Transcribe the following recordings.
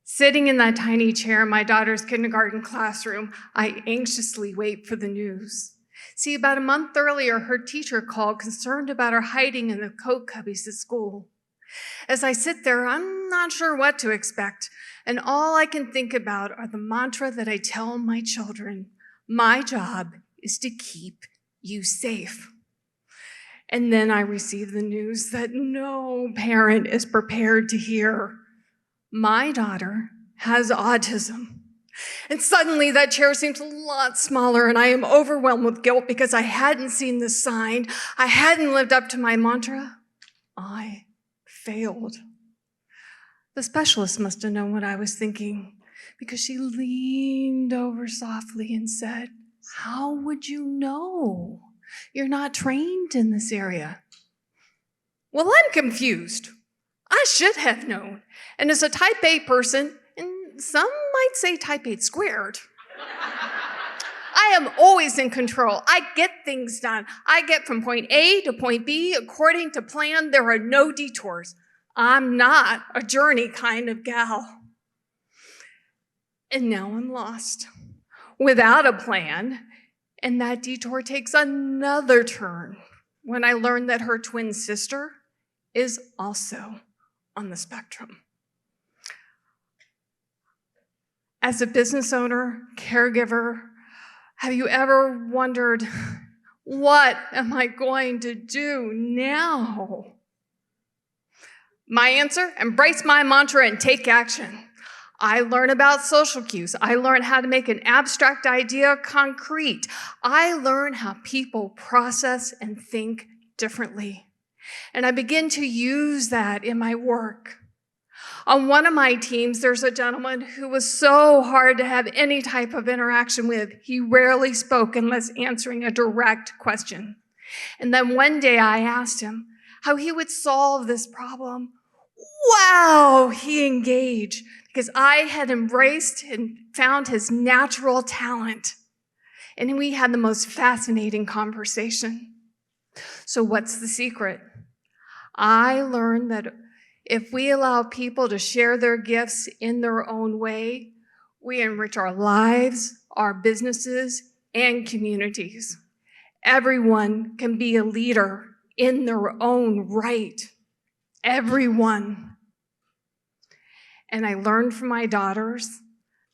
Sitting in that tiny chair in my daughter's kindergarten classroom, I anxiously wait for the news. See, about a month earlier, her teacher called concerned about her hiding in the coat cubbies at school. As I sit there, I'm not sure what to expect, and all I can think about are the mantra that I tell my children: my job is to keep you safe. And then I receive the news that no parent is prepared to hear. My daughter has autism. And suddenly that chair seems a lot smaller, and I am overwhelmed with guilt because I hadn't seen the sign. I hadn't lived up to my mantra. I failed. The specialist must have known what I was thinking, because she leaned over softly and said, "How would you know? You're not trained in this area." Well, I'm confused. I should have known. And as a type A person, and some might say type 8 squared, I am always in control. I get things done. I get from point A to point B according to plan. There are no detours. I'm not a journey kind of gal. And now I'm lost, without a plan, and that detour takes another turn when I learn that her twin sister is also on the spectrum. As a business owner, caregiver, have you ever wondered, what am I going to do now? My answer: embrace my mantra and take action. I learn about social cues. I learn how to make an abstract idea concrete. I learn how people process and think differently. And I begin to use that in my work. On one of my teams, there's a gentleman who was so hard to have any type of interaction with. He rarely spoke unless answering a direct question. And then one day I asked him how he would solve this problem. Wow, he engaged, because I had embraced and found his natural talent. And we had the most fascinating conversation. So what's the secret? I learned that if we allow people to share their gifts in their own way, we enrich our lives, our businesses, and communities. Everyone can be a leader in their own right. Everyone. And I learned from my daughters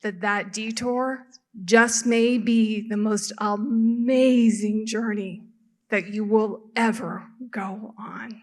that that detour just may be the most amazing journey that you will ever go on.